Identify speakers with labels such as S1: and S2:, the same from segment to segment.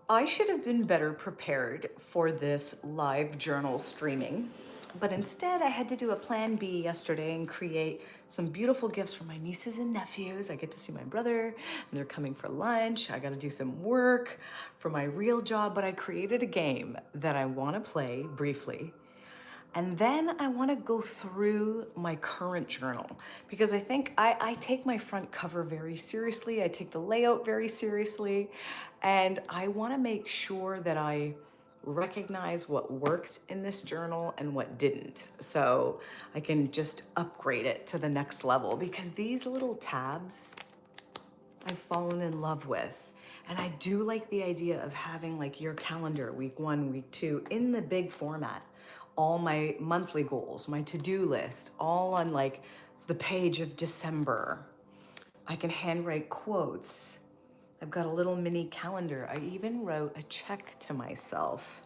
S1: I should have been better prepared for this live journal streaming, but instead I had to do a plan B yesterday and create some beautiful gifts for my nieces and nephews. I get to see my brother and they're coming for lunch. I got to do some work for my real job, but I created a game that I want to play briefly. And then I want to go through my current journal because I think I take my front cover very seriously. I take the layout very seriously. And I want to make sure that I recognize what worked in this journal and what didn't. So I can just upgrade it to the next level because these little tabs I've fallen in love with. And I do like the idea of having like your calendar, week 1, week 2, in the big format. All my monthly goals, my to-do list, all on like the page of December. I can handwrite quotes. I've got a little mini calendar. I even wrote a check to myself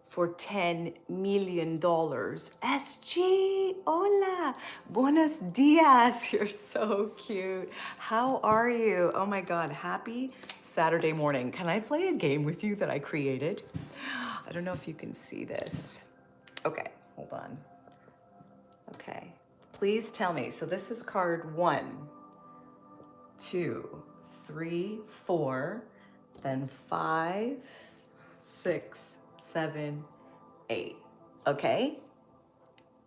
S1: for $10 million. SG, hola, buenos dias. You're so cute. How are you? Oh my God, happy Saturday morning. Can I play a game with you that I created? I don't know if you can see this. Okay, hold on. Okay, please tell me. So this is card 1, 2, 3, 4, then 5, 6, 7, 8. Okay?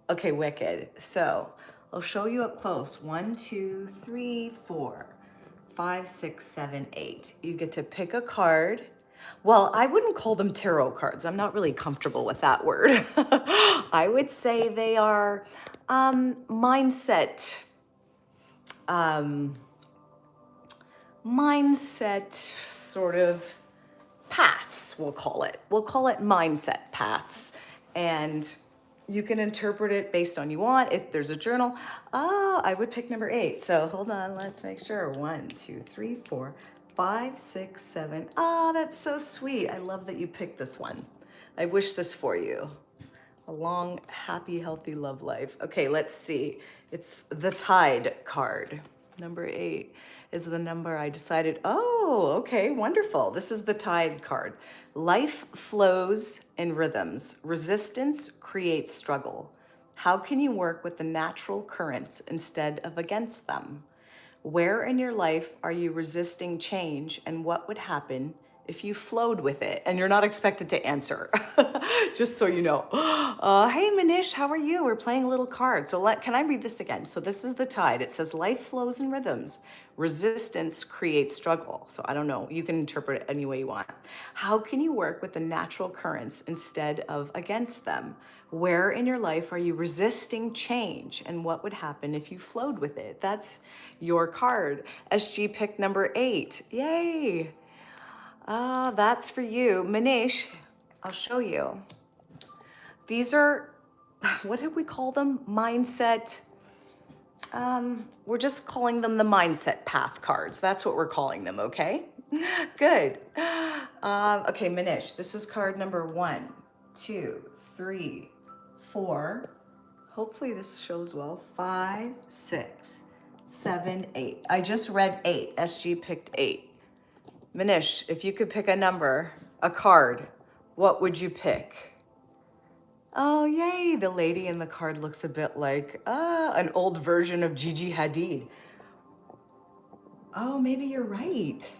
S1: Okay, wicked. So I'll show you up close. 1, 2, 3, 4, 5, 6, 7, 8. You get to pick a card. Well, I wouldn't call them tarot cards. I'm not really comfortable with that word. I would say they are mindset um, mindset sort of paths, we'll call it. We'll call it mindset paths. And you can interpret it based on you want. If there's a journal, I would pick number 8. So hold on, let's make sure. 1, 2, 3, 4, 5, 6, 7. Oh, that's so sweet. I love that you picked this one. I wish this for you. A long, happy, healthy love life. Okay, let's see. It's the Tide card. Number 8 is the number I decided. Oh, okay, wonderful. This is the Tide card. Life flows in rhythms. Resistance creates struggle. How can you work with the natural currents instead of against them? Where in your life are you resisting change, and what would happen if you flowed with it? And you're not expected to answer, just so you know. Hey, Manish, how are you? We're playing a little card. So can I read this again? So this is the Tide. It says, life flows in rhythms. Resistance creates struggle. So I don't know. You can interpret it any way you want. How can you work with the natural currents instead of against them? Where in your life are you resisting change, and what would happen if you flowed with it? That's your card. SG pick number 8. Yay. That's for you. Manish, I'll show you. These are, what did we call them? Mindset. We're just calling them the mindset path cards. That's what we're calling them, okay? Good. Okay, Manish, this is card number 1, 2, 3, 4. Hopefully this shows well. 5, 6, 7, 8. I just read 8. SG picked 8. Manish, if you could pick a number, a card, what would you pick? Oh, yay. The lady in the card looks a bit like an old version of Gigi Hadid. Oh, maybe you're right.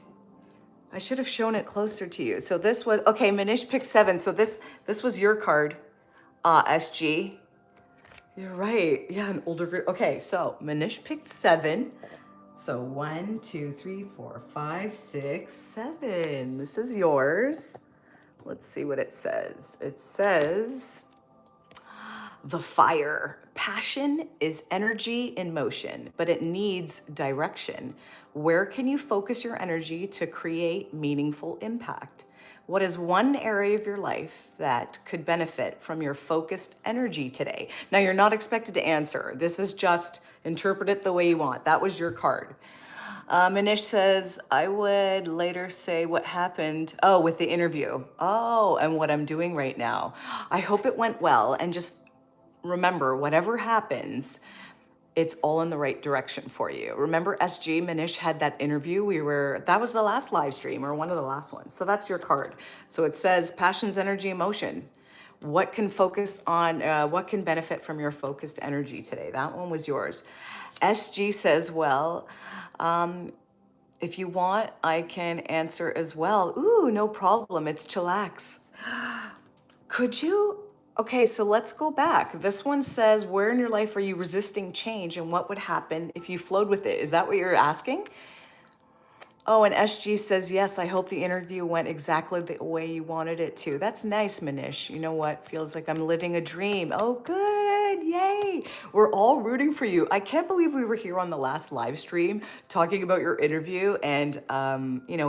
S1: I should have shown it closer to you. So this was, okay, Manish picked 7. So this was your card, SG. You're right. Yeah, an older version. Okay, so Manish picked 7. So 1, 2, 3, 4, 5, 6, 7. This is yours. Let's see what it says. It says, the fire. Passion is energy in motion, but it needs direction. Where can you focus your energy to create meaningful impact? What is one area of your life that could benefit from your focused energy today? Now, you're not expected to answer. This is just interpret it the way you want. That was your card. Manish says, I would later say what happened. Oh, with the interview. Oh, and what I'm doing right now. I hope it went well. And just remember, whatever happens, it's all in the right direction for you. Remember SG Manish had that interview? That was the last live stream or one of the last ones. So that's your card. So it says passions, energy, emotion. What can focus on, what can benefit from your focused energy today? That one was yours. SG says, well, if you want, I can answer as well. Ooh, no problem. It's chillax. Could you? Okay, so let's go back. This one says, where in your life are you resisting change and what would happen if you flowed with it? Is that what you're asking? Oh, and SG says, yes, I hope the interview went exactly the way you wanted it to. That's nice, Manish. You know what? Feels like I'm living a dream. Oh, good. Yay. We're all rooting for you. I can't believe we were here on the last live stream talking about your interview. And,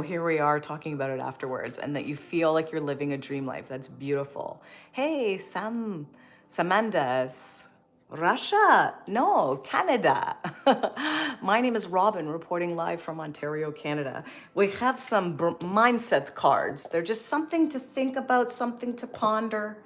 S1: here we are talking about it afterwards and that you feel like you're living a dream life. That's beautiful. Hey, Samandas. Russia, no, Canada. My name is Robin, reporting live from Ontario, Canada. We have some mindset cards. They're just something to think about, something to ponder.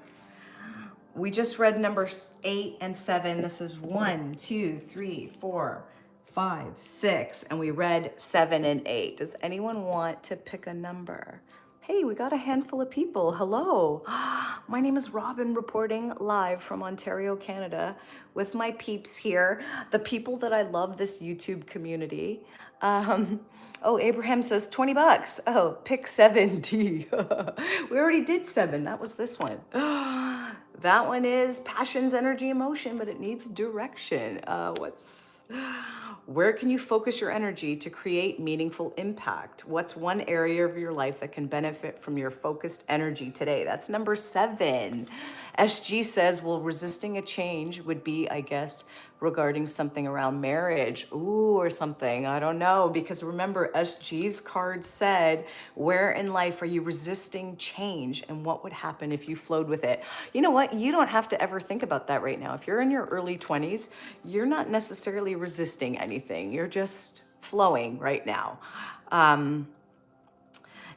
S1: We just read numbers 8 and 7. This is 1, 2, 3, 4, 5, 6, and we read 7 and 8. Does anyone want to pick a number? Hey, we got a handful of people. Hello. My name is Robin, reporting live from Ontario, Canada, with my peeps here, the people that I love, this YouTube community. Oh, Abraham says 20 bucks. Oh, pick 7D. We already did 7. That was this one. That one is passions, energy, emotion, but it needs direction. Where can you focus your energy to create meaningful impact? What's one area of your life that can benefit from your focused energy today? That's number 7. SG says, well, resisting a change would be, I guess, regarding something around marriage. Ooh, or something. I don't know. Because remember, SG's card said, where in life are you resisting change and what would happen if you flowed with it? You know what? You don't have to ever think about that right now. If you're in your early 20s, you're not necessarily resisting anything. You're just flowing right now.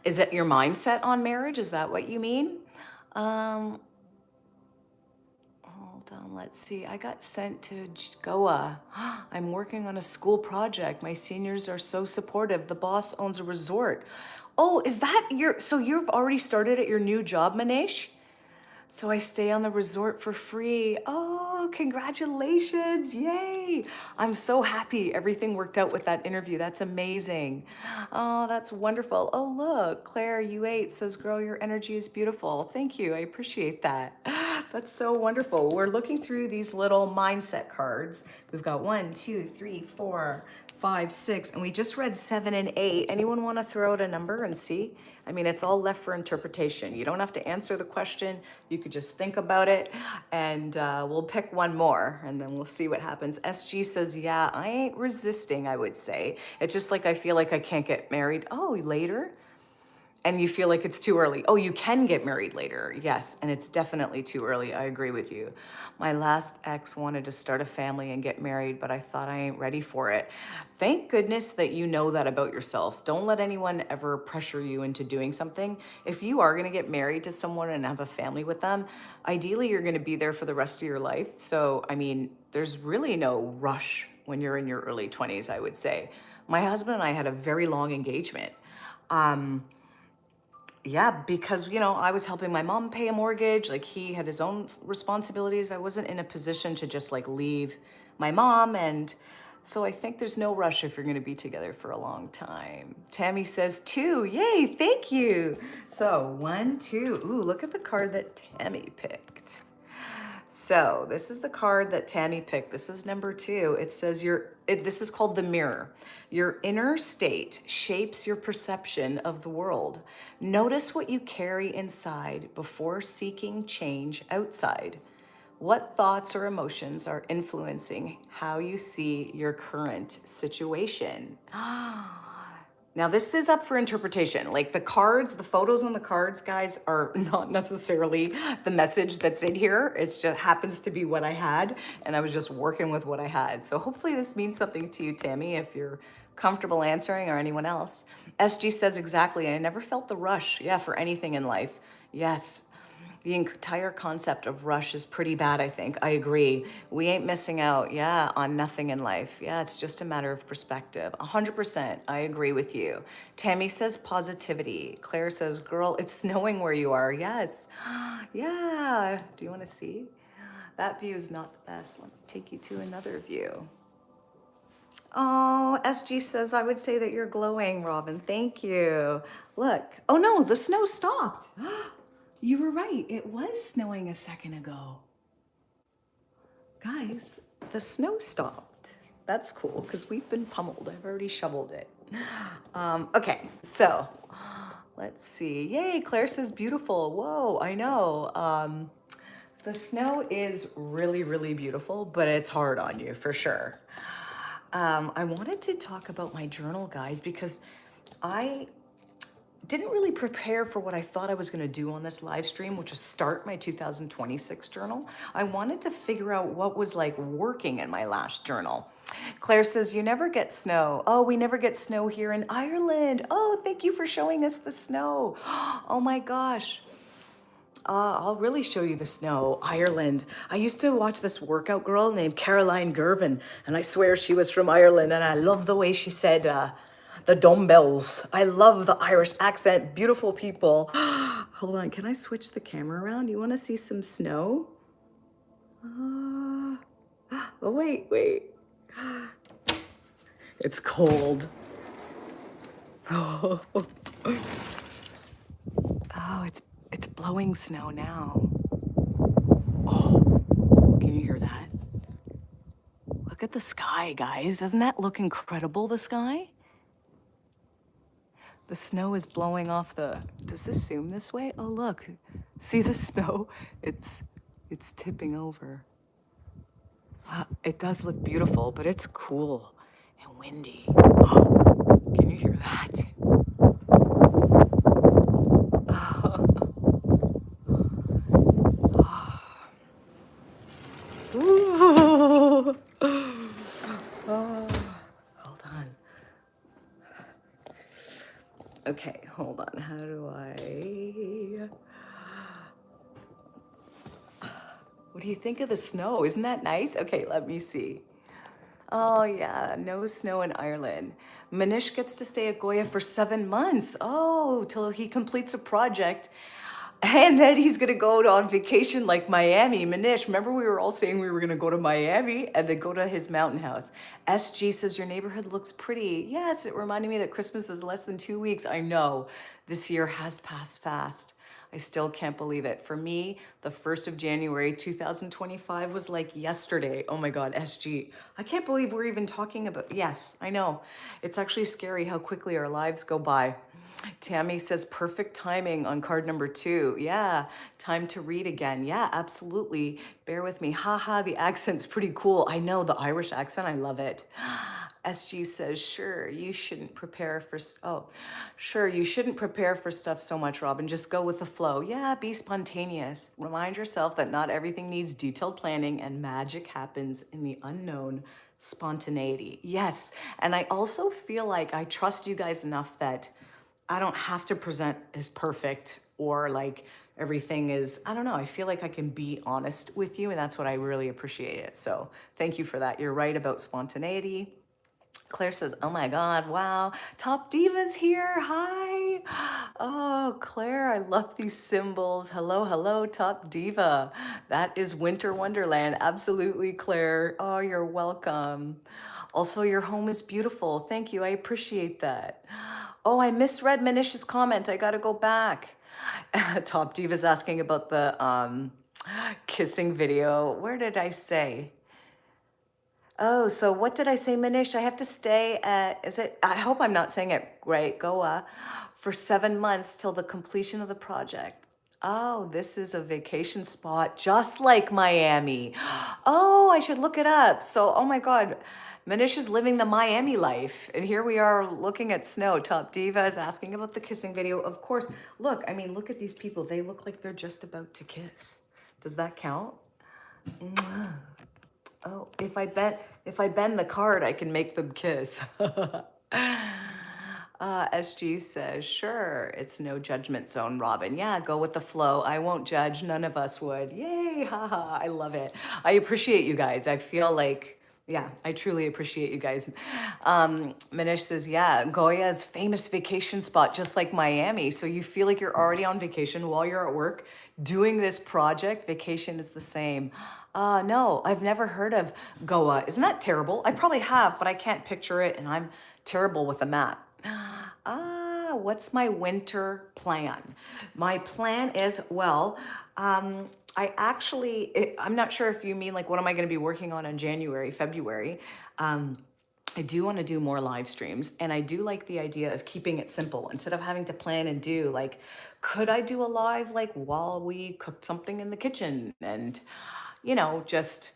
S1: Is it your mindset on marriage? Is that what you mean? Hold on, let's see. I got sent to Goa. I'm working on a school project. My seniors are so supportive. The boss owns a resort. Oh, is that so you've already started at your new job, Manish? So I stay on the resort for free. Oh, congratulations. Yay. I'm so happy everything worked out with that interview. That's amazing. Oh, that's wonderful. Oh, look, Claire U8 says, girl, your energy is beautiful. Thank you. I appreciate that. That's so wonderful. We're looking through these little mindset cards. We've got 1, 2, 3, 4, 5, 6, and we just read 7 and 8. Anyone want to throw out a number and see? I mean, it's all left for interpretation. You don't have to answer the question. You could just think about it, and we'll pick one more, and then we'll see what happens. SG says, yeah, I ain't resisting, I would say. It's just like I feel like I can't get married. Oh, later? And you feel like it's too early. Oh, you can get married later. Yes, and it's definitely too early. I agree with you. My last ex wanted to start a family and get married, but I thought I ain't ready for it. Thank goodness that you know that about yourself. Don't let anyone ever pressure you into doing something. If you are gonna get married to someone and have a family with them, ideally you're gonna be there for the rest of your life. So, I mean, there's really no rush when you're in your early 20s, I would say. My husband and I had a very long engagement. Yeah, because, I was helping my mom pay a mortgage. Like, he had his own responsibilities. I wasn't in a position to just like leave my mom. And so I think there's no rush if you're going to be together for a long time. Tammy says 2. Yay, thank you. So 1, 2. Ooh, look at the card that Tammy picked. So this is the card that Tammy picked. This is number 2. It says this is called the mirror. Your inner state shapes your perception of the world. Notice what you carry inside before seeking change outside. What thoughts or emotions are influencing how you see your current situation? Now, this is up for interpretation. Like the photos on the cards, guys, are not necessarily the message that's in here. It just happens to be what I had, and I was just working with what I had. So hopefully this means something to you, Tammy, if you're comfortable answering, or anyone else. SG says, exactly, I never felt the rush, for anything in life. Yes. The entire concept of rush is pretty bad, I think. I agree. We ain't missing out, yeah, on nothing in life. Yeah, it's just a matter of perspective. 100%. I agree with you. Tammy says positivity. Claire says, girl, it's snowing where you are. Yes. Yeah. Do you want to see? That view is not the best. Let me take you to another view. Oh, SG says, I would say that you're glowing, Robin. Thank you. Look. Oh no, the snow stopped. You were right. It was snowing a second ago. Guys, the snow stopped. That's cool because we've been pummeled. I've already shoveled it. Okay, so let's see. Yay, Claire says beautiful. Whoa, I know. The snow is really, really beautiful, but it's hard on you for sure. I wanted to talk about my journal, guys, because I didn't really prepare for what I thought I was going to do on this live stream, which is start my 2026 journal. I wanted to figure out what was like working in my last journal. Claire says, you never get snow. Oh, we never get snow here in Ireland. Oh, thank you for showing us the snow. Oh my gosh. I'll really show you the snow. Ireland. I used to watch this workout girl named Caroline Girvin, and I swear she was from Ireland, and I love the way she said the dumbbells. I love the Irish accent. Beautiful people. Hold on, can I switch the camera around? You want to see some snow? Oh, wait. It's cold. Oh, it's blowing snow now. Oh, can you hear that? Look at the sky, guys. Doesn't that look incredible, the sky? The snow is blowing off the, does this zoom this way? Oh, look, see the snow? It's tipping over. It does look beautiful, but it's cool and windy. Oh, can you hear that? Ooh. Hold on. Okay, hold on. How do I... What do you think of the snow? Isn't that nice? Okay, let me see. Oh yeah, no snow in Ireland. Manish gets to stay at Goya for 7 months. Oh, till he completes a project. And then he's gonna go on vacation like Miami. Manish, remember we were all saying we were gonna go to Miami and then go to his mountain house. SG says, your neighborhood looks pretty. Yes, it reminded me that Christmas is less than 2 weeks. I know, this year has passed fast. I still can't believe it. For me, the 1st of January 2025 was like yesterday. Oh my God, SG. I can't believe we're even talking about, yes, I know. It's actually scary how quickly our lives go by. Tammy says perfect timing on card number 2. Yeah, time to read again. Yeah, absolutely. Bear with me. Haha, the accent's pretty cool. I know the Irish accent. I love it. SG says, sure, you shouldn't prepare for, you shouldn't prepare for stuff so much, Robin. Just go with the flow. Yeah, be spontaneous. Remind yourself that not everything needs detailed planning and magic happens in the unknown. Spontaneity. Yes, and I also feel like I trust you guys enough that I don't have to present as perfect or like everything is, I don't know, I feel like I can be honest with you and that's what I really appreciate it. So thank you for that. You're right about spontaneity. Claire says, oh my God, wow. Top Diva's here, hi. Oh, Claire, I love these symbols. Hello, hello, Top Diva. That is Winter Wonderland, absolutely, Claire. Oh, you're welcome. Also, your home is beautiful. Thank you, I appreciate that. Oh, I misread Manish's comment. I gotta go back. Top Diva's asking about the kissing video. Where did I say? Oh, so what did I say, Manish? I have to stay at, is it, I hope I'm not saying it right, Goa, for 7 months till the completion of the project. Oh, this is a vacation spot just like Miami. Oh, I should look it up. So, oh my God, Manish is living the Miami life. And here we are looking at snow. Top Diva is asking about the kissing video. Of course, look, I mean, look at these people. They look like they're just about to kiss. Does that count? Mwah. Oh, if I bend the card, I can make them kiss. SG says, sure, it's no judgment zone, Robin. Yeah, go with the flow. I won't judge. None of us would. Yay, haha. I love it. I appreciate you guys. I feel like, yeah, I truly appreciate you guys. Manish says, yeah, Goya's famous vacation spot, just like Miami. So you feel like you're already on vacation while you're at work doing this project. Vacation is the same. No, I've never heard of Goa. Isn't that terrible? I probably have, but I can't picture it, and I'm terrible with a map. What's my winter plan? My plan is, well, I actually, I'm not sure if you mean like, what am I going to be working on in January, February? I do want to do more live streams, and I do like the idea of keeping it simple instead of having to plan and do like, could I do a live like while we cooked something in the kitchen and, just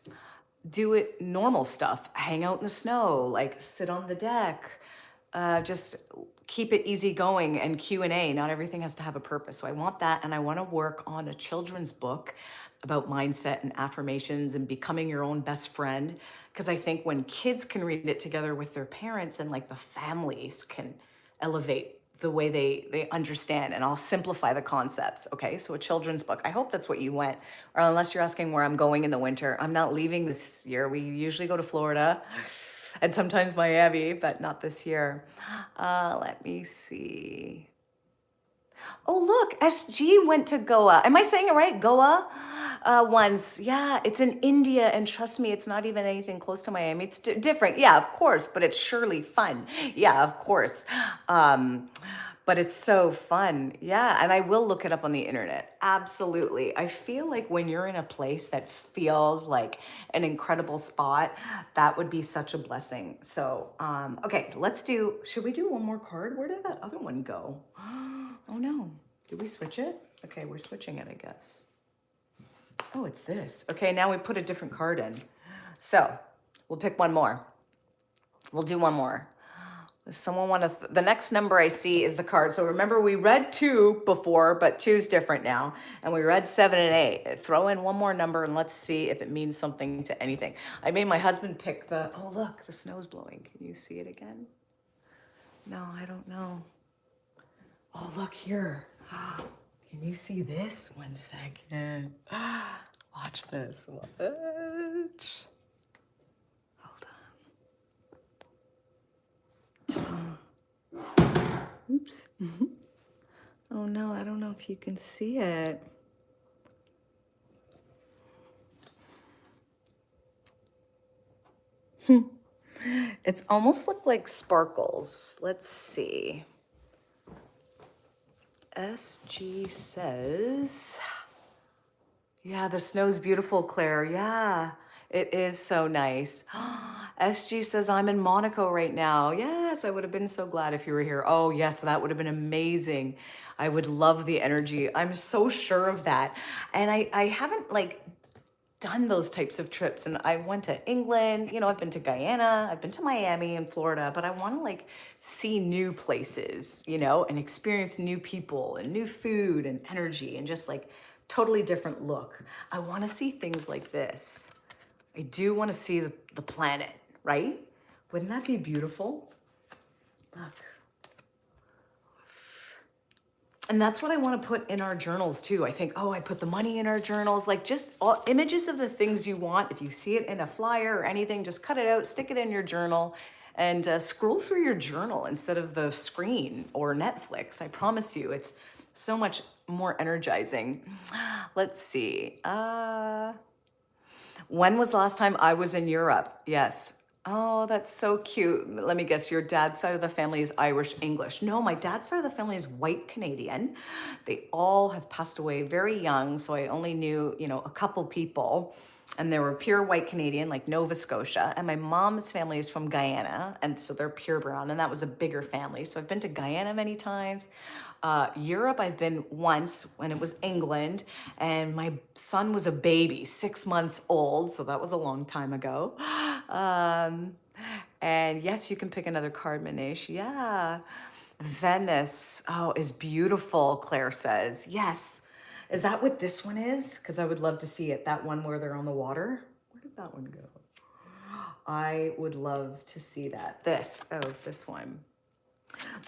S1: do it normal stuff, hang out in the snow, like sit on the deck, just keep it easy going and Q&A. Not everything has to have a purpose. So I want that. And I want to work on a children's book about mindset and affirmations and becoming your own best friend. Because I think when kids can read it together with their parents, and like the families can elevate the way they understand, and I'll simplify the concepts. Okay, so a children's book. I hope that's what you went, or unless you're asking where I'm going in the winter, I'm not leaving this year. We usually go to Florida and sometimes Miami, but not this year. Let me see. Oh, look, SG went to Goa. Am I saying it right? Goa? Once. Yeah, it's in India. And trust me, it's not even anything close to Miami. It's different. Yeah, of course, but it's surely fun. Yeah, of course. But it's so fun. Yeah, and I will look it up on the internet. Absolutely. I feel like when you're in a place that feels like an incredible spot, that would be such a blessing. So, okay, should we do one more card? Where did that other one go? Oh no, did we switch it? Okay, we're switching it, I guess. Oh, it's this. Okay, now we put a different card in. So we'll pick one more. We'll do one more. Does someone want to, the next number I see is the card. So remember, we read 2 before, but 2's different now. And we read 7 and 8. Throw in one more number and let's see if it means something to anything. I made my husband pick oh look, the snow's blowing. Can you see it again? No, I don't know. Oh, look here. Can you see this? 1 second. Watch this. Watch. Hold on. Oops. Oh no, I don't know if you can see it. It's almost looked like sparkles. Let's see. SG says, yeah, the snow's beautiful, Claire. Yeah, it is so nice. SG says, I'm in Monaco right now. Yes, I would have been so glad if you were here. Oh, yes, that would have been amazing. I would love the energy. I'm so sure of that. And I haven't done those types of trips, and I went to England, I've been to Guyana, I've been to Miami and Florida, but I want to see new places, and experience new people and new food and energy and just totally different look. I want to see things like this. I do want to see the planet, right? Wouldn't that be beautiful? Look. And that's what I want to put in our journals too. I think, I put the money in our journals, just all images of the things you want. If you see it in a flyer or anything, just cut it out, stick it in your journal, and scroll through your journal instead of the screen or Netflix. I promise you, it's so much more energizing. Let's see. When was the last time I was in Europe? Yes. Oh, that's so cute. Let me guess, your dad's side of the family is Irish English. No, my dad's side of the family is white Canadian. They all have passed away very young, so I only knew, a couple people, and they were pure white Canadian, like Nova Scotia. And my mom's family is from Guyana, and so they're pure brown, and that was a bigger family. So I've been to Guyana many times. Europe, I've been once when it was England, and my son was a baby, 6 months old, so that was a long time ago. And yes, you can pick another card, Manish. Yeah. Venice, is beautiful, Claire says. Yes. Is that what this one is? Because I would love to see it. That one where they're on the water. Where did that one go? I would love to see that. This one.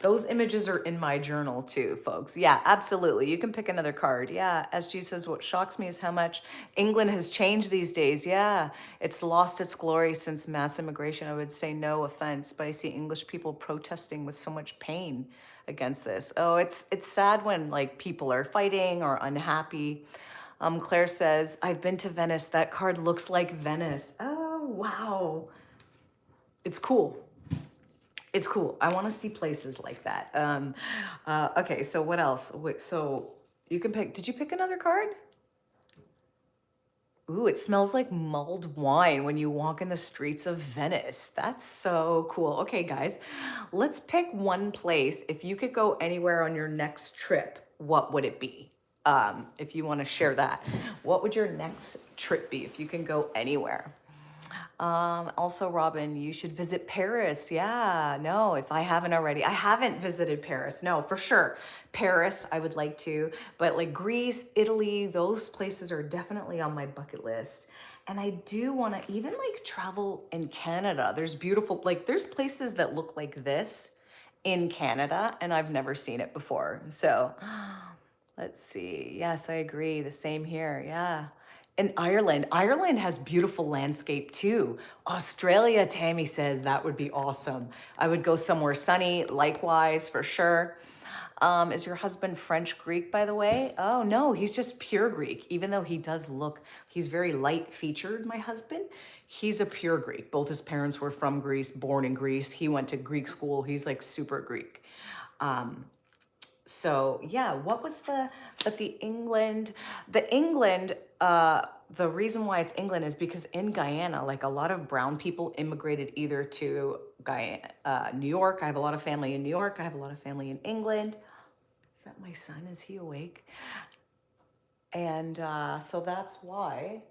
S1: Those images are in my journal too, folks. Yeah, absolutely. You can pick another card. Yeah, SG says, what shocks me is how much England has changed these days. Yeah, it's lost its glory since mass immigration. I would say no offense, but I see English people protesting with so much pain against this. Oh, it's sad when like people are fighting or unhappy. Claire says, I've been to Venice. That card looks like Venice. Oh, wow. It's cool. It's cool. I want to see places like that. Okay, so what else? Wait, so you can pick. Did you pick another card? Ooh, it smells like mulled wine when you walk in the streets of Venice. That's so cool. Okay, guys, let's pick one place. If you could go anywhere on your next trip, what would it be? If you want to share that, what would your next trip be if you can go anywhere? Also, Robin, you should visit Paris. Yeah, no, if I haven't already, I haven't visited Paris. No, for sure. Paris, I would like to, but like Greece, Italy, those places are definitely on my bucket list. And I do want to even like travel in Canada. There's beautiful, like, there's places that look like this in Canada, and I've never seen it before. So, let's see. Yes, I agree. The same here. Yeah. And Ireland. Ireland has beautiful landscape too. Australia, Tammy says that would be awesome. I would go somewhere sunny, likewise, for sure. Is your husband French Greek, by the way? Oh, no, he's just pure Greek, even though he does look, he's very light featured, my husband. He's a pure Greek. Both his parents were from Greece, born in Greece. He went to Greek school. He's like super Greek. So yeah, what was but the reason why it's England is because in Guyana, like a lot of brown people immigrated either to Guyana, New York. I have a lot of family in New York. I have a lot of family in England. Is that my son? Is he awake? And so that's why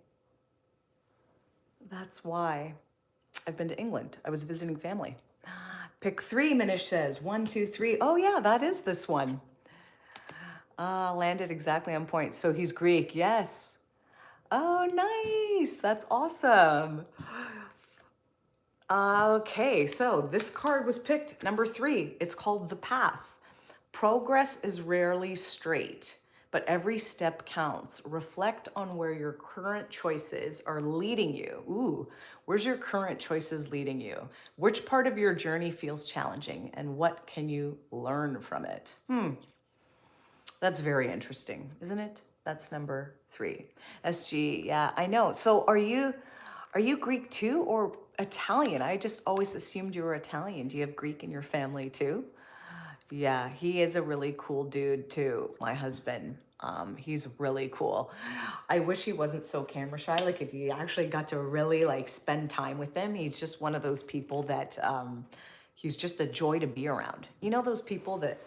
S1: I've been to England. I was visiting family. Pick three, Minish says. 1, 2, 3. Oh yeah, that is this one. Landed exactly on point. So he's Greek, yes. Oh, nice. That's awesome. Okay, so this card was picked, number 3. It's called The Path. Progress is rarely straight, but every step counts. Reflect on where your current choices are leading you. Ooh, where's your current choices leading you? Which part of your journey feels challenging, and what can you learn from it? That's very interesting, isn't it? That's number 3. SG, yeah, I know. So are you Greek too or Italian? I just always assumed you were Italian. Do you have Greek in your family too? Yeah, he is a really cool dude too, my husband. He's really cool. I wish he wasn't so camera shy. Like if you actually got to really like spend time with him, he's just one of those people that he's just a joy to be around. You know those people that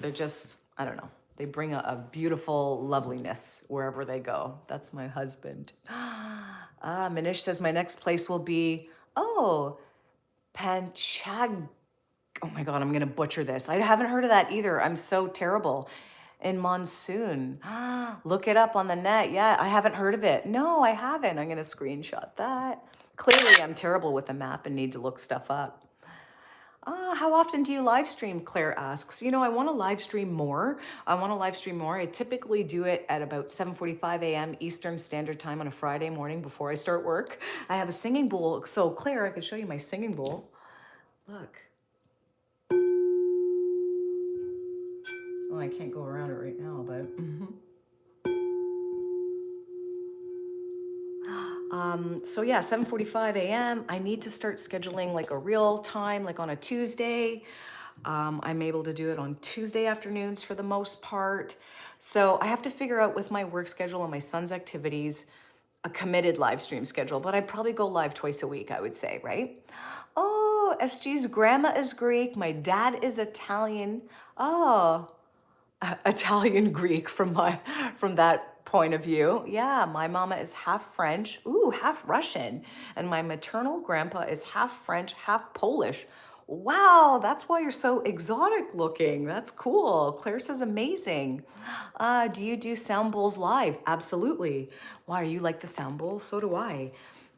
S1: they're just, I don't know, they bring a beautiful loveliness wherever they go. That's my husband. Manish says my next place will be, Panchag. Oh my God, I'm going to butcher this. I haven't heard of that either. I'm so terrible. In Monsoon. Look it up on the net. Yeah, I haven't heard of it. No, I haven't. I'm going to screenshot that. Clearly, I'm terrible with the map and need to look stuff up. How often do you live stream? Claire asks. You know, I want to live stream more. I typically do it at about 7:45 a.m. Eastern Standard Time on a Friday morning before I start work. I have a singing bowl. So Claire, I could show you my singing bowl. Look. Oh, I can't go around it right now, but. So yeah, 7:45 a.m. I need to start scheduling like a real time, like on a Tuesday. I'm able to do it on Tuesday afternoons for the most part. So I have to figure out with my work schedule and my son's activities, a committed live stream schedule, but I'd probably go live twice a week, I would say, right? Oh, SG's grandma is Greek. My dad is Italian. Oh, Italian Greek from that point of view. Yeah, my mama is half French, half Russian, and my maternal grandpa is half French, half Polish. Wow, that's why you're so exotic looking. That's cool. Claire says amazing. Do you do sound bowls live? Absolutely. Why, are you like the sound bowl? So do I.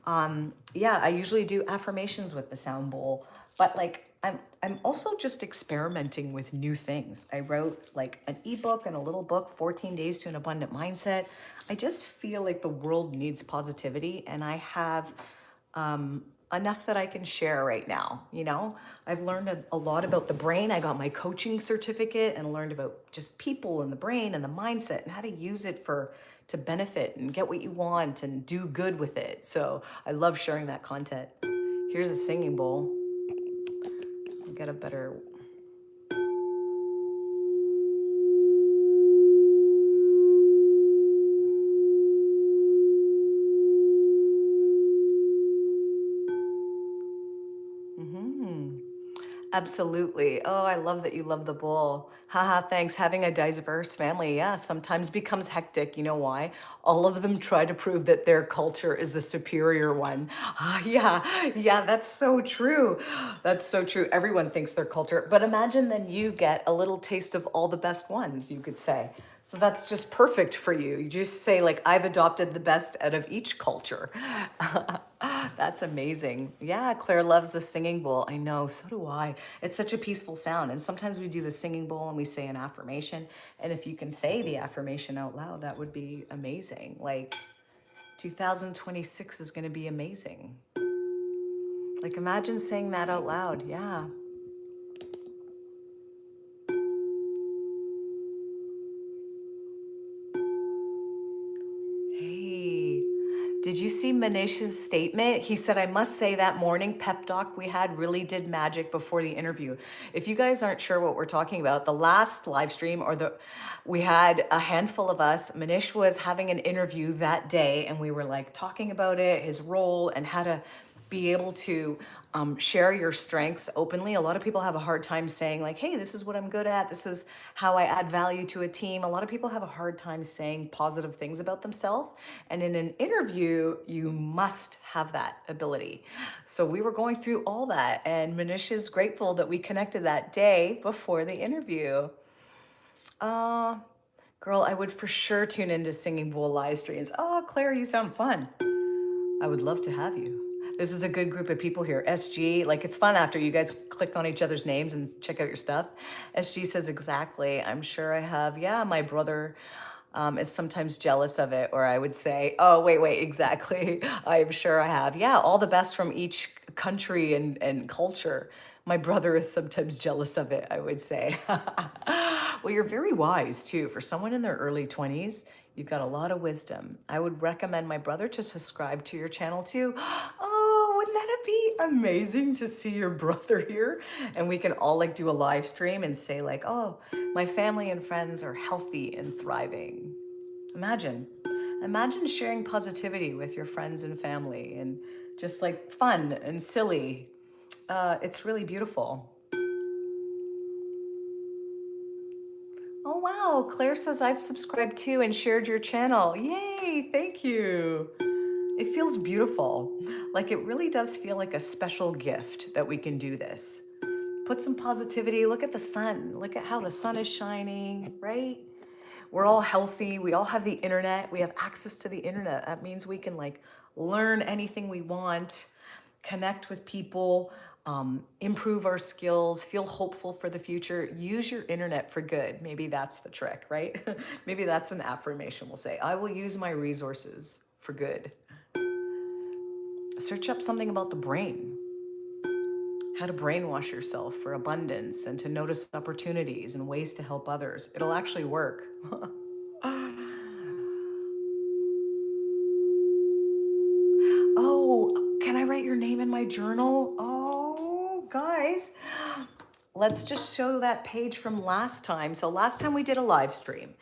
S1: Yeah, I usually do affirmations with the sound bowl, but like I I'm also just experimenting with new things. I wrote like an ebook and a little book, 14 Days to an Abundant Mindset. I just feel like the world needs positivity, and I have enough that I can share right now. You know, I've learned a lot about the brain. I got my coaching certificate and learned about just people and the brain and the mindset and how to use it to benefit and get what you want and do good with it. So I love sharing that content. Here's a singing bowl. Get a better. Absolutely. Oh, I love that you love the bowl. Haha, thanks. Having a diverse family, yeah, sometimes becomes hectic. You know why? All of them try to prove that their culture is the superior one. Ah, yeah, that's so true. That's so true. Everyone thinks their culture, but imagine then you get a little taste of all the best ones, you could say. So that's just perfect for you. You just say, like, I've adopted the best out of each culture. That's amazing. Yeah, Claire loves the singing bowl. I know, so do I. It's such a peaceful sound. And sometimes we do the singing bowl and we say an affirmation. And if you can say the affirmation out loud, that would be amazing. Like, 2026 is going to be amazing. Like, imagine saying that out loud. Yeah. Hey, did you see Manish's statement? He said, I must say that morning pep talk we had really did magic before the interview. If you guys aren't sure what we're talking about, the last live stream we had a handful of us. Manish was having an interview that day and we were like talking about it, his role and how to be able to share your strengths openly. A lot of people have a hard time saying like, hey, this is what I'm good at. This is how I add value to a team. A lot of people have a hard time saying positive things about themselves. And in an interview, you must have that ability. So we were going through all that, and Manish is grateful that we connected that day before the interview. Girl, I would for sure tune into Singing Bowl live streams. Oh, Claire, you sound fun. I would love to have you. This is a good group of people here. SG, like it's fun after you guys click on each other's names and check out your stuff. SG says exactly. I'm sure I have. Yeah, my brother is sometimes jealous of it, or I would say, oh, wait, exactly. I'm sure I have. Yeah, all the best from each country and culture. My brother is sometimes jealous of it, I would say. Well, you're very wise too. For someone in their early 20s, you've got a lot of wisdom. I would recommend my brother to subscribe to your channel too. Oh, wouldn't that be amazing to see your brother here? And we can all like do a live stream and say like, oh, my family and friends are healthy and thriving. Imagine sharing positivity with your friends and family and just like fun and silly. It's really beautiful. Oh wow, Claire says I've subscribed too and shared your channel. Yay, thank you. It feels beautiful. Like it really does feel like a special gift that we can do this. Put some positivity, look at the sun. Look at how the sun is shining, right? We're all healthy, we all have the internet, we have access to the internet. That means we can like learn anything we want, connect with people, improve our skills, feel hopeful for the future. Use your internet for good. Maybe that's the trick, right? Maybe that's an affirmation we'll say. I will use my resources for good. Search up something about the brain, how to brainwash yourself for abundance and to notice opportunities and ways to help others. It'll actually work. Oh, can I write your name in my journal? Oh, guys, let's just show that page from last time. So last time we did a live stream,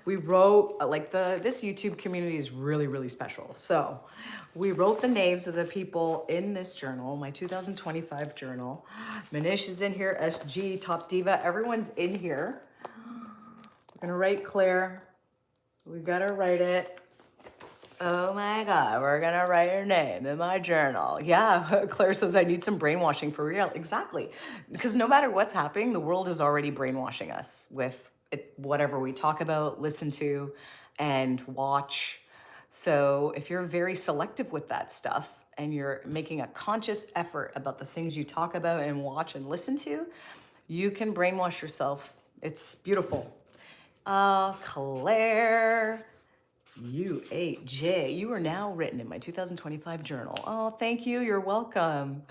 S1: we wrote like this YouTube community is really, really special. So we wrote the names of the people in this journal, my 2025 journal. Manish is in here, SG, Top Diva, everyone's in here. We're gonna write Claire. We gotta write it. Oh my God, we're gonna write her name in my journal. Yeah, Claire says I need some brainwashing for real. Exactly. Because no matter what's happening, the world is already brainwashing us with it, whatever we talk about, listen to, and watch. So if you're very selective with that stuff and you're making a conscious effort about the things you talk about and watch and listen to, you can brainwash yourself. It's beautiful. Claire, UHJ, you are now written in my 2025 journal. Oh, thank you. You're welcome.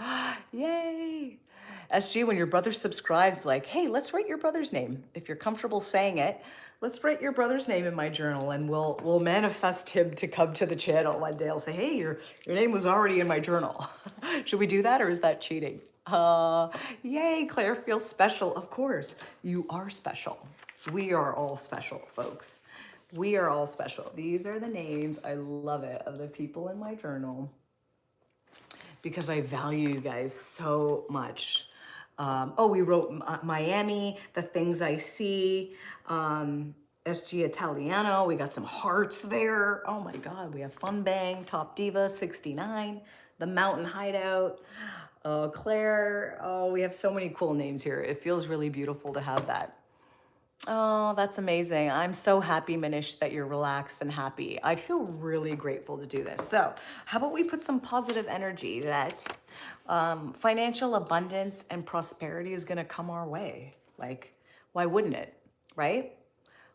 S1: Yay. SG, when your brother subscribes, like, hey, let's write your brother's name. If you're comfortable saying it, let's write your brother's name in my journal, and we'll manifest him to come to the channel one day. I'll say, hey, your name was already in my journal. Should we do that, or is that cheating? Yay, Claire feels special. Of course, you are special. We are all special, folks. We are all special. These are the names, I love it, of the people in my journal because I value you guys so much. We wrote Miami, the things I see, SG Italiano, we got some hearts there. Oh my God, we have Fun Bang, Top Diva, 69, The Mountain Hideout, Claire. Oh, we have so many cool names here. It feels really beautiful to have that. Oh, that's amazing. I'm so happy, Manish, that you're relaxed and happy. I feel really grateful to do this. So how about we put some positive energy that financial abundance and prosperity is going to come our way? Like, why wouldn't it, right?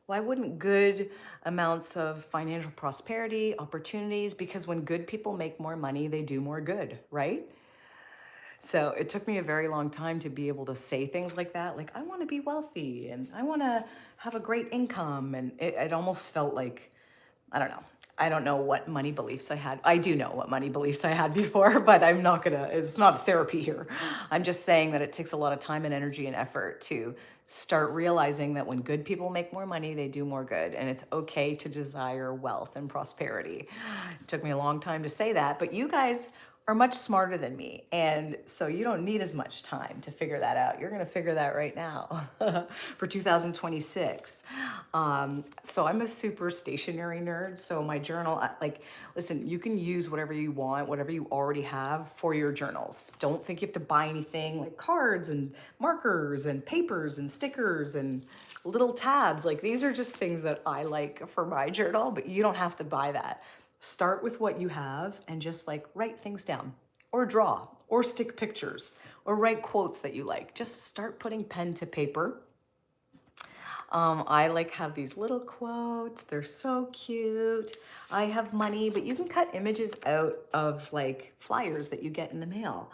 S1: Why wouldn't good amounts of financial prosperity, opportunities, because when good people make more money, they do more good, right? So it took me a very long time to be able to say things like that. Like, I want to be wealthy and I want to have a great income. And it almost felt like, I don't know. I don't know what money beliefs I had. I do know what money beliefs I had before, but I'm not gonna, it's not therapy here. I'm just saying that it takes a lot of time and energy and effort to start realizing that when good people make more money, they do more good. And it's okay to desire wealth and prosperity. It took me a long time to say that, but you guys are much smarter than me. And so you don't need as much time to figure that out. You're gonna figure that right now for 2026. So I'm a super stationary nerd. So my journal, listen, you can use whatever you want, whatever you already have for your journals. Don't think you have to buy anything like cards and markers and papers and stickers and little tabs. Like, these are just things that I like for my journal, but you don't have to buy that. Start with what you have and just like write things down or draw or stick pictures or write quotes that you like. Just start putting pen to paper. I like have these little quotes. They're so cute. I have money, but you can cut images out of like flyers that you get in the mail.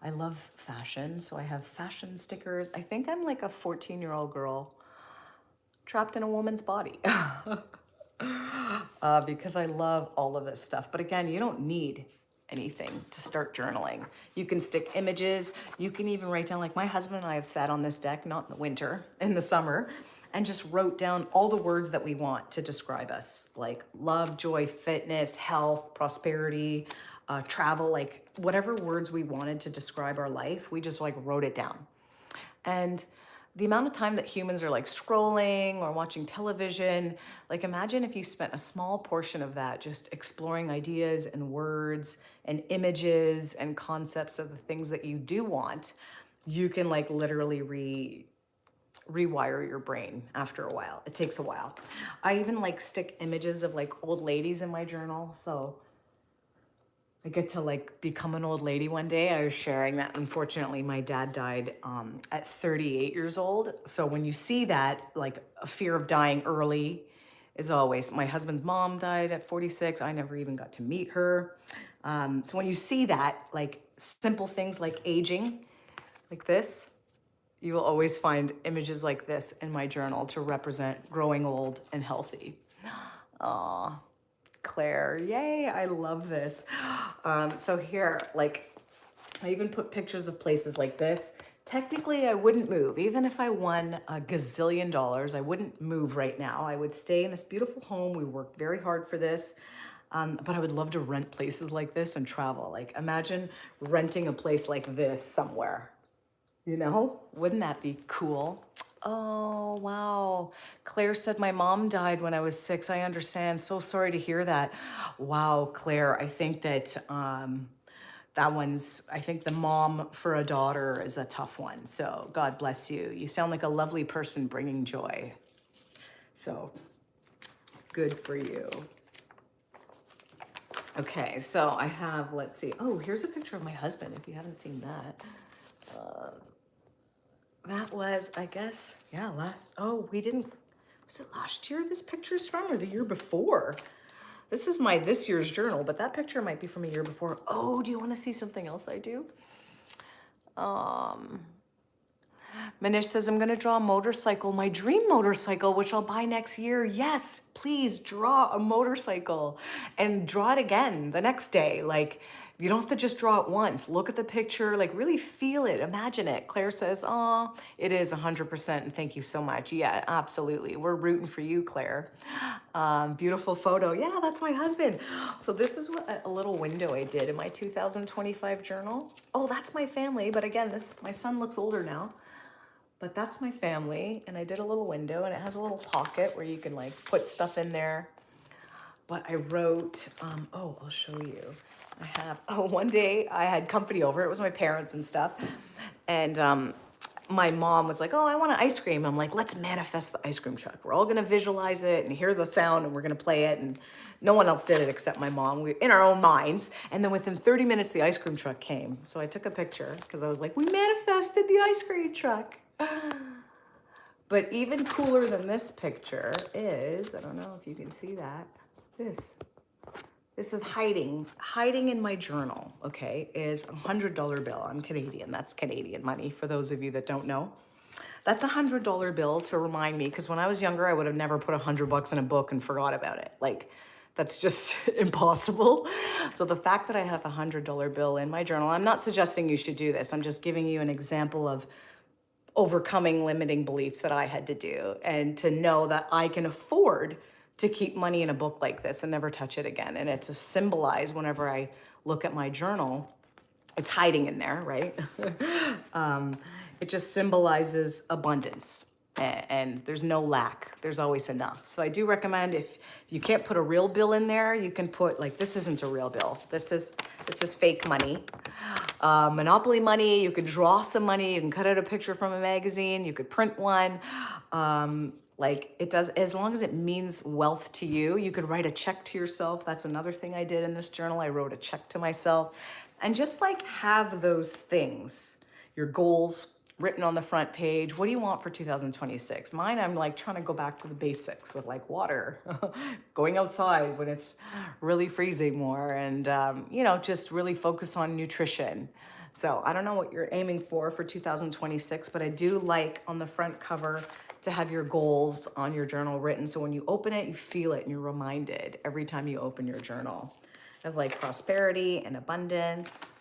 S1: I love fashion, so I have fashion stickers. I think I'm like a 14-year-old girl trapped in a woman's body. Because I love all of this stuff. But again, you don't need anything to start journaling. You can stick images. You can even write down, like my husband and I have sat on this deck, not in the winter, in the summer, and just wrote down all the words that we want to describe us, like love, joy, fitness, health, prosperity, travel, like whatever words we wanted to describe our life, we just like wrote it down. And the amount of time that humans are like scrolling or watching television, like imagine if you spent a small portion of that just exploring ideas and words and images and concepts of the things that you do want. You can like literally rewire your brain after a while. It takes a while. I even like stick images of like old ladies in my journal. So I get to like become an old lady one day. I was sharing that unfortunately my dad died at 38 years old. So when you see that, like a fear of dying early is always, my husband's mom died at 46. I never even got to meet her. So when you see that, like simple things like aging, like this, you will always find images like this in my journal to represent growing old and healthy. Aw. Claire, yay, I love this. So here, like, I even put pictures of places like this. Technically, I wouldn't move. Even if I won a gazillion dollars, I wouldn't move right now. I would stay in this beautiful home. We worked very hard for this. But I would love to rent places like this and travel. Like, imagine renting a place like this somewhere. You know, wouldn't that be cool? Oh, wow. Claire said my mom died when I was 6. I understand. So sorry to hear that. Wow, Claire, I think that I think the mom for a daughter is a tough one. So God bless you. You sound like a lovely person bringing joy. So good for you. Okay, so I have, let's see. Oh, here's a picture of my husband if you haven't seen that. That was, I guess, yeah, we didn't, was it last year this picture's from or the year before? This is my this year's journal, but that picture might be from a year before. Oh, do you want to see something else I do? Manish says, I'm going to draw a motorcycle, my dream motorcycle, which I'll buy next year. Yes, please draw a motorcycle and draw it again the next day. Like, you don't have to just draw it once. Look at the picture, like really feel it, imagine it. Claire says, oh, it is 100%. And thank you so much. Yeah, absolutely. We're rooting for you, Claire. Beautiful photo. Yeah, that's my husband. So this is what a little window I did in my 2025 journal. Oh, that's my family. But again, my son looks older now. But that's my family, and I did a little window, and it has a little pocket where you can like put stuff in there. But I wrote, oh, I'll show you. One day I had company over. It was my parents and stuff. And my mom was like, oh, I want an ice cream. I'm like, let's manifest the ice cream truck. We're all going to visualize it and hear the sound, and we're going to play it. And no one else did it except my mom. We in our own minds. And then within 30 minutes, the ice cream truck came. So I took a picture because I was like, we manifested the ice cream truck. But even cooler than this picture is, I don't know if you can see that, this is hiding in my journal, okay, is a $100 bill. I'm Canadian, that's Canadian money for those of you that don't know. That's a $100 bill to remind me, because when I was younger, I would have never put $100 in a book and forgot about it. Like, that's just impossible. So the fact that I have a $100 bill in my journal, I'm not suggesting you should do this. I'm just giving you an example of overcoming limiting beliefs that I had to do, and to know that I can afford to keep money in a book like this and never touch it again. And it's to symbolize whenever I look at my journal, it's hiding in there, right? It just symbolizes abundance, and there's no lack. There's always enough. So I do recommend, if you can't put a real bill in there, you can put, like, this isn't a real bill. This is fake money. Monopoly money, you could draw some money, you can cut out a picture from a magazine, you could print one. Like, it does, as long as it means wealth to you. You could write a check to yourself. That's another thing I did in this journal. I wrote a check to myself, and just like have those things, your goals written on the front page. What do you want for 2026? Mine, I'm like trying to go back to the basics with like water, going outside when it's really freezing more, and just really focus on nutrition. So I don't know what you're aiming for 2026, but I do like on the front cover to have your goals on your journal written. So when you open it, you feel it and you're reminded every time you open your journal of like prosperity and abundance.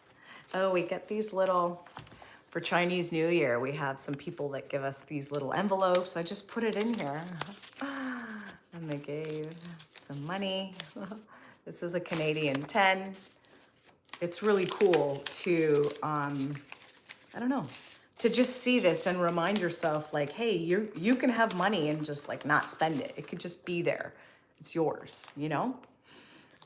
S1: Oh, we get these little, for Chinese New Year, we have some people that give us these little envelopes. I just put it in here. And they gave some money. This is a Canadian 10. It's really cool to, to just see this and remind yourself like, hey, you can have money and just like not spend it. It could just be there. It's yours, you know?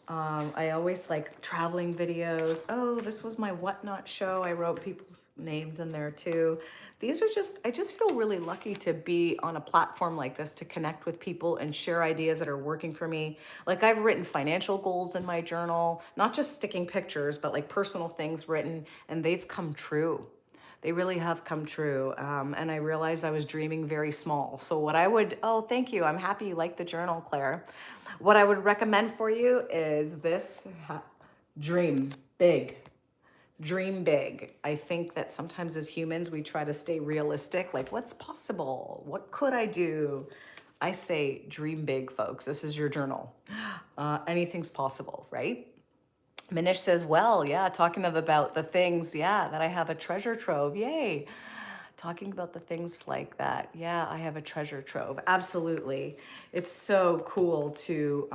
S1: I always like traveling videos. Oh, this was my Whatnot show. I wrote people's names in there too. These are I just feel really lucky to be on a platform like this, to connect with people and share ideas that are working for me. Like, I've written financial goals in my journal, not just sticking pictures, but like personal things written, and they've come true. They really have come true. And I realized I was dreaming very small. So what I would, oh, thank you. I'm happy you like the journal, Claire. What I would recommend for you is this: dream big. Dream big. I think that sometimes as humans, we try to stay realistic. Like, what's possible? What could I do? I say dream big, folks. This is your journal. Anything's possible, right? Manish says, well, yeah, talking about the things, yeah, that I have a treasure trove. Yay. Talking about the things like that. Yeah, I have a treasure trove. Absolutely. It's so cool to,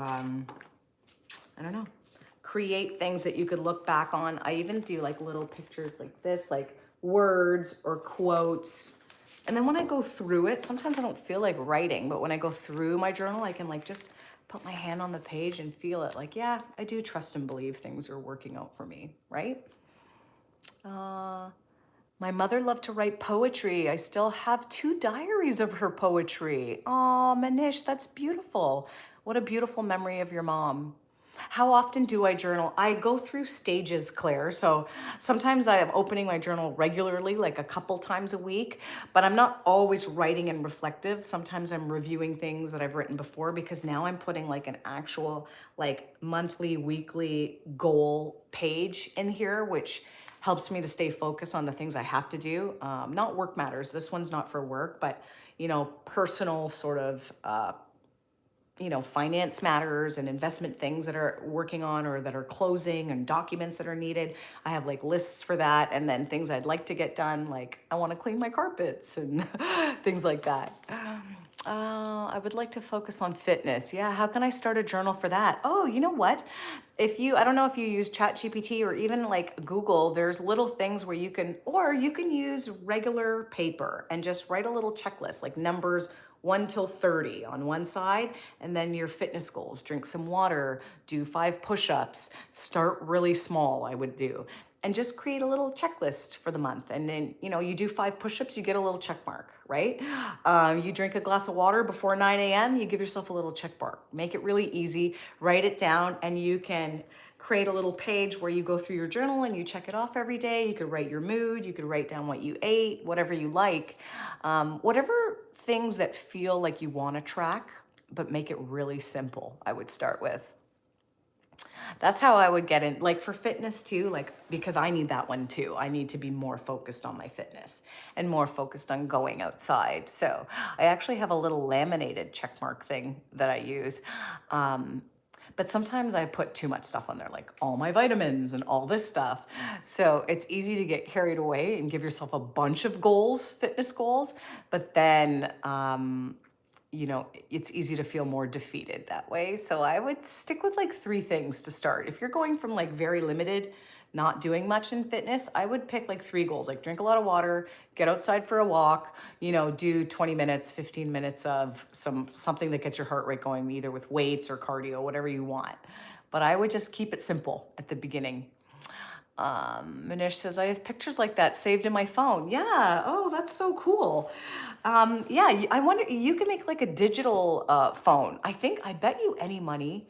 S1: create things that you could look back on. I even do like little pictures like this, like words or quotes. And then when I go through it, sometimes I don't feel like writing, but when I go through my journal, I can like just put my hand on the page and feel it. Like, yeah, I do trust and believe things are working out for me, right? My mother loved to write poetry. I still have 2 diaries of her poetry. Oh, Manish, that's beautiful. What a beautiful memory of your mom. How often do I journal? I go through stages, Claire. So sometimes I am opening my journal regularly, like a couple times a week, but I'm not always writing and reflective. Sometimes I'm reviewing things that I've written before because now I'm putting like an actual like monthly, weekly goal page in here, which helps me to stay focused on the things I have to do. Not work matters. This one's not for work, but personal sort of finance matters and investment things that are working on or that are closing and documents that are needed. I have like lists for that, and then things I'd like to get done, like I want to clean my carpets and things like that. I would like to focus on fitness. Yeah, how can I start a journal for that? Oh, you know what? I don't know if you use ChatGPT or even like Google, there's little things where you can use regular paper and just write a little checklist, like numbers 1 till 30 on one side, and then your fitness goals. Drink some water, do 5 push-ups, start really small, I would do. And just create a little checklist for the month. And then, you do 5 push-ups, you get a little check mark, right? You drink a glass of water before 9 a.m., you give yourself a little check mark. Make it really easy, write it down, and you can create a little page where you go through your journal and you check it off every day. You could write your mood, you could write down what you ate, whatever you like. Whatever things that feel like you want to track, but make it really simple, I would start with. That's how I would get in, like for fitness too, like because I need that one too. I need to be more focused on my fitness and more focused on going outside. So I actually have a little laminated check mark thing that I use. But sometimes I put too much stuff on there, like all my vitamins and all this stuff. So it's easy to get carried away and give yourself a bunch of goals, fitness goals, but then, it's easy to feel more defeated that way. So I would stick with like 3 things to start. If you're going from like very limited, not doing much in fitness, I would pick like 3 goals, like drink a lot of water, get outside for a walk, do 20 minutes, 15 minutes of something that gets your heart rate going, either with weights or cardio, whatever you want. But I would just keep it simple at the beginning. Manish says, I have pictures like that saved in my phone. Yeah. Oh, that's so cool. Yeah, I wonder, you can make like a digital phone. I bet you any money.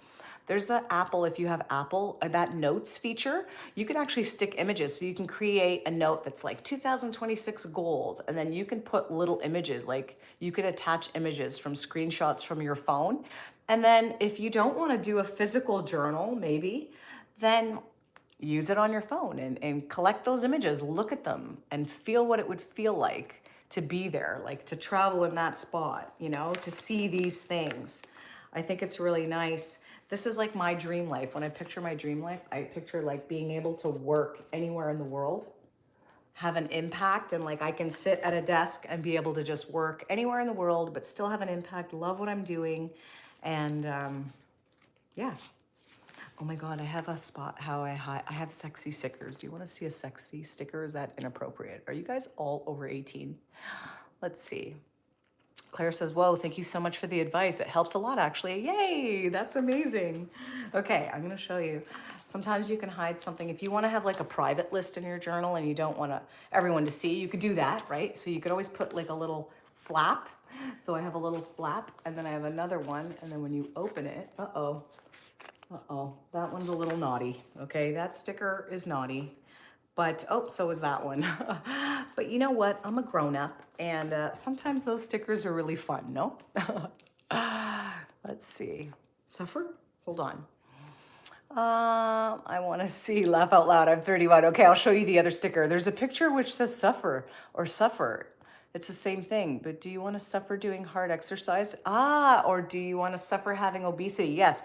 S1: There's an Apple, if you have Apple, that notes feature, you can actually stick images. So you can create a note that's like 2026 goals, and then you can put little images, like you could attach images from screenshots from your phone. And then if you don't want to do a physical journal, maybe, then use it on your phone and collect those images, look at them and feel what it would feel like to be there, like to travel in that spot, to see these things. I think it's really nice. This is like my dream life. When I picture my dream life, I picture like being able to work anywhere in the world, have an impact, and like I can sit at a desk and be able to just work anywhere in the world, but still have an impact, love what I'm doing. And yeah. Oh my God, I have a spot how I have sexy stickers. Do you want to see a sexy sticker? Is that inappropriate? Are you guys all over 18? Let's see. Claire says, whoa, thank you so much for the advice. It helps a lot, actually. Yay, that's amazing. Okay, I'm going to show you. Sometimes you can hide something. If you want to have like a private list in your journal and you don't want everyone to see, you could do that, right? So you could always put like a little flap. So I have a little flap, and then I have another one. And then when you open it, uh-oh, that one's a little naughty. Okay, that sticker is naughty. But, so is that one. But you know what? I'm a grown-up, and sometimes those stickers are really fun, no? Let's see. Suffer? Hold on. I want to see, laugh out loud. I'm 31. Okay, I'll show you the other sticker. There's a picture which says suffer or suffer. It's the same thing, but do you want to suffer doing hard exercise? Or do you want to suffer having obesity? Yes,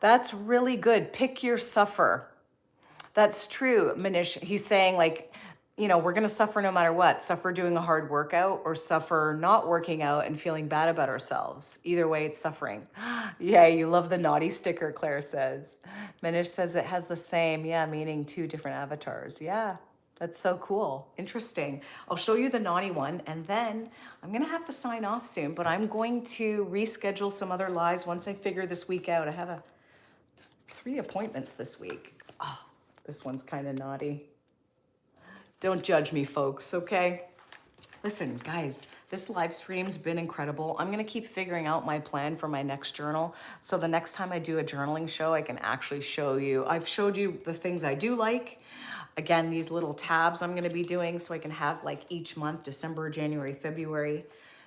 S1: that's really good. Pick your suffer. That's true, Manish. He's saying like, we're going to suffer no matter what. Suffer doing a hard workout or suffer not working out and feeling bad about ourselves. Either way, it's suffering. Yeah, you love the naughty sticker, Claire says. Manish says it has the same, meaning 2 different avatars. Yeah, that's so cool. Interesting. I'll show you the naughty one, and then I'm going to have to sign off soon, but I'm going to reschedule some other lives once I figure this week out. I have 3 appointments this week. This one's kind of naughty. Don't judge me, folks, okay? Listen, guys, this live stream's been incredible. I'm gonna keep figuring out my plan for my next journal. So the next time I do a journaling show, I can actually show you. I've showed you the things I do like. Again, these little tabs I'm gonna be doing so I can have like each month, December, January, February.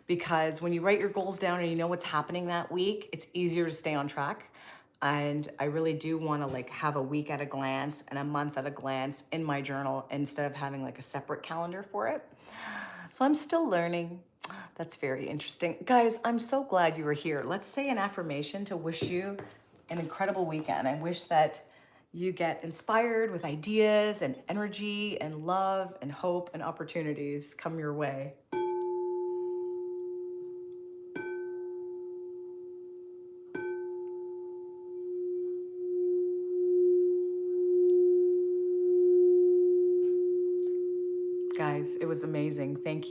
S1: Because when you write your goals down and you know what's happening that week, it's easier to stay on track. And I really do want to like have a week at a glance and a month at a glance in my journal instead of having like a separate calendar for it. So I'm still learning. That's very interesting. Guys, I'm so glad you were here. Let's say an affirmation to wish you an incredible weekend. I wish that you get inspired with ideas and energy and love and hope and opportunities come your way. Guys, it was amazing. Thank you.